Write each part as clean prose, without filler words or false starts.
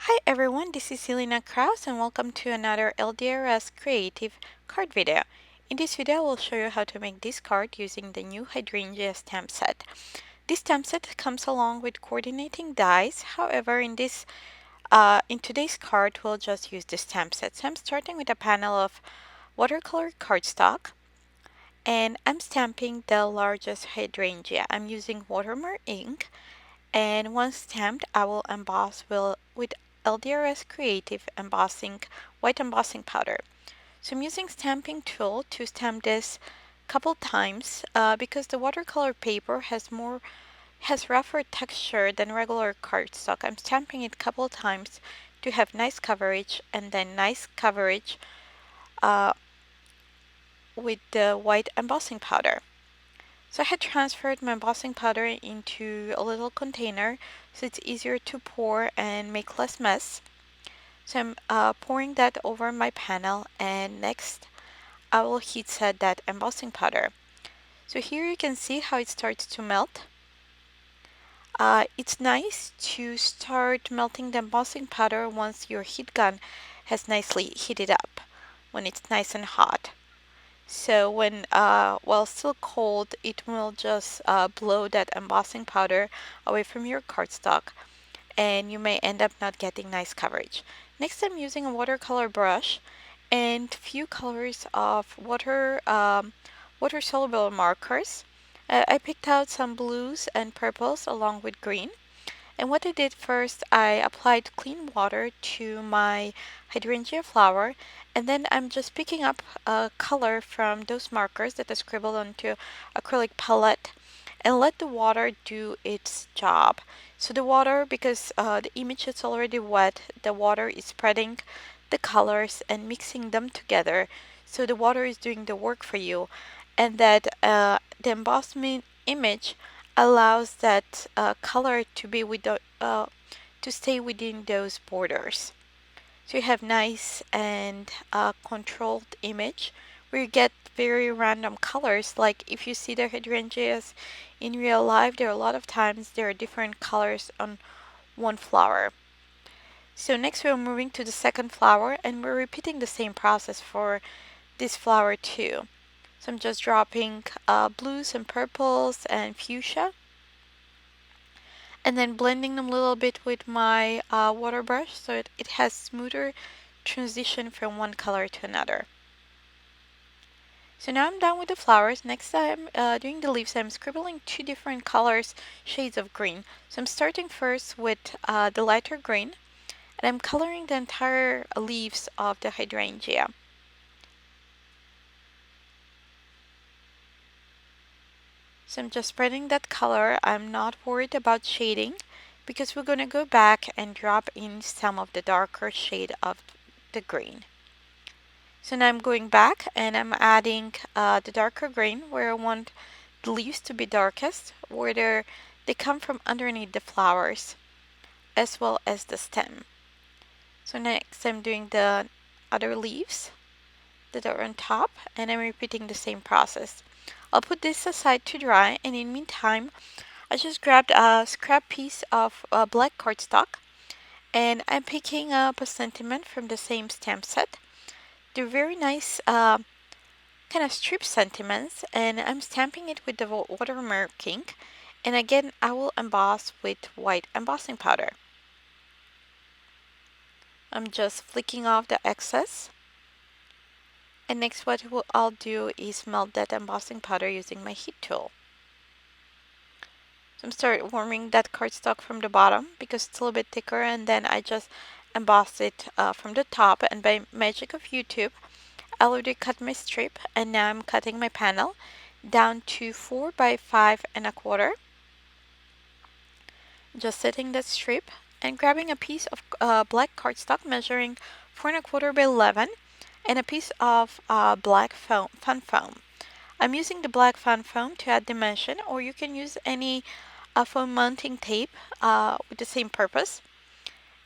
Hi everyone, this is Selena Kraus and welcome to another LDRS creative card video. In this video, I will show you how to make this card using the new Hydrangea stamp set. This stamp set comes along with coordinating dies. However, in today's card, we'll just use the stamp set. So I'm starting with a panel of watercolor cardstock and I'm stamping the largest hydrangea. I'm using watermark ink. And once stamped, I will emboss with LDRS Creative embossing, white embossing powder. So I'm using stamping tool to stamp this couple times because the watercolor paper has rougher texture than regular cardstock. I'm stamping it couple times to have nice coverage and then nice coverage uh, with the white embossing powder. So I had transferred my embossing powder into a little container so it's easier to pour and make less mess. So I'm pouring that over my panel and next I will heat set that embossing powder. So here you can see how it starts to melt. It's nice to start melting the embossing powder once your heat gun has nicely heated up, when it's nice and hot. So while still cold, it will just blow that embossing powder away from your cardstock and you may end up not getting nice coverage. Next, I'm using a watercolor brush and few colors of water soluble markers. I picked out some blues and purples along with green. And what I did first, I applied clean water to my hydrangea flower, and then I'm just picking up a color from those markers that I scribbled onto acrylic palette and let the water do its job. So the water, because the image is already wet, the water is spreading the colors and mixing them together. So the water is doing the work for you, and that the embossment image allows that color to be to stay within those borders. So you have nice and controlled image where you get very random colors. Like if you see the hydrangeas in real life, there are a lot of times there are different colors on one flower. So next we're moving to the second flower and we're repeating the same process for this flower too. So I'm just dropping blues and purples and fuchsia and then blending them a little bit with my water brush so it has smoother transition from one color to another. So now I'm done with the flowers. Next I'm doing the leaves. I'm scribbling two different colors, shades of green. So I'm starting first with the lighter green and I'm coloring the entire leaves of the hydrangea. So I'm just spreading that color. I'm not worried about shading because we're going to go back and drop in some of the darker shade of the green. So now I'm going back and I'm adding the darker green where I want the leaves to be darkest, where they come from underneath the flowers as well as the stem. So next I'm doing the other leaves that are on top and I'm repeating the same process. I'll put this aside to dry and in the meantime I just grabbed a scrap piece of black cardstock and I'm picking up a sentiment from the same stamp set. They're very nice kind of strip sentiments and I'm stamping it with the watermark ink and again I will emboss with white embossing powder. I'm just flicking off the excess and next what I'll do is melt that embossing powder using my heat tool. So I'm start warming that cardstock from the bottom because it's a little bit thicker and then I just emboss it from the top and by magic of YouTube I already cut my strip and now I'm cutting my panel down to 4 by 5 1/4. Just setting that strip and grabbing a piece of black cardstock measuring 4 1/4 by 11 and a piece of black foam, fun foam. I'm using the black fun foam to add dimension or you can use any foam mounting tape with the same purpose.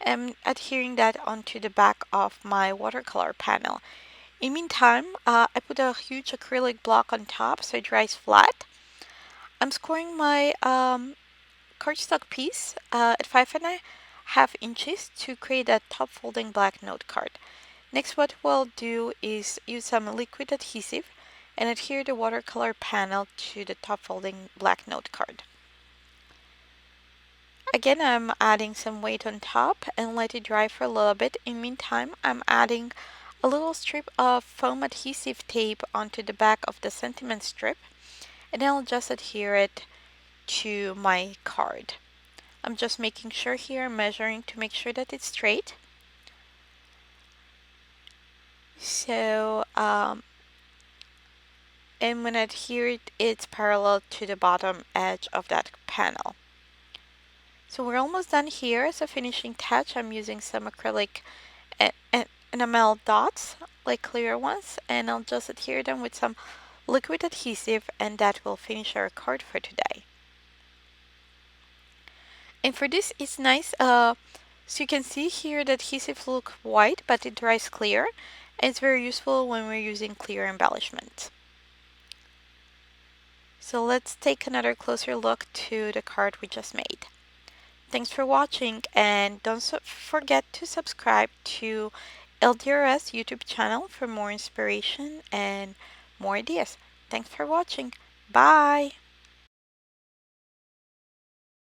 I'm adhering that onto the back of my watercolor panel. In meantime, I put a huge acrylic block on top so it dries flat. I'm scoring my cardstock piece at 5 1/2 1/2 inches to create a top folding black note card. Next, what we'll do is use some liquid adhesive and adhere the watercolor panel to the top folding black note card. Again, I'm adding some weight on top and let it dry for a little bit. In the meantime, I'm adding a little strip of foam adhesive tape onto the back of the sentiment strip, and I'll just adhere it to my card. I'm just making sure here, measuring to make sure that it's straight. So, and when I adhere it, it's parallel to the bottom edge of that panel. So we're almost done here. As a finishing touch, I'm using some acrylic enamel dots, like clear ones, and I'll just adhere them with some liquid adhesive, and that will finish our card for today. And for this, it's nice, so you can see here the adhesive look white, but it dries clear, and it's very useful when we're using clear embellishment. So let's take another closer look to the card we just made. Thanks for watching, and don't forget to subscribe to LDRS YouTube channel for more inspiration and more ideas. Thanks for watching. Bye!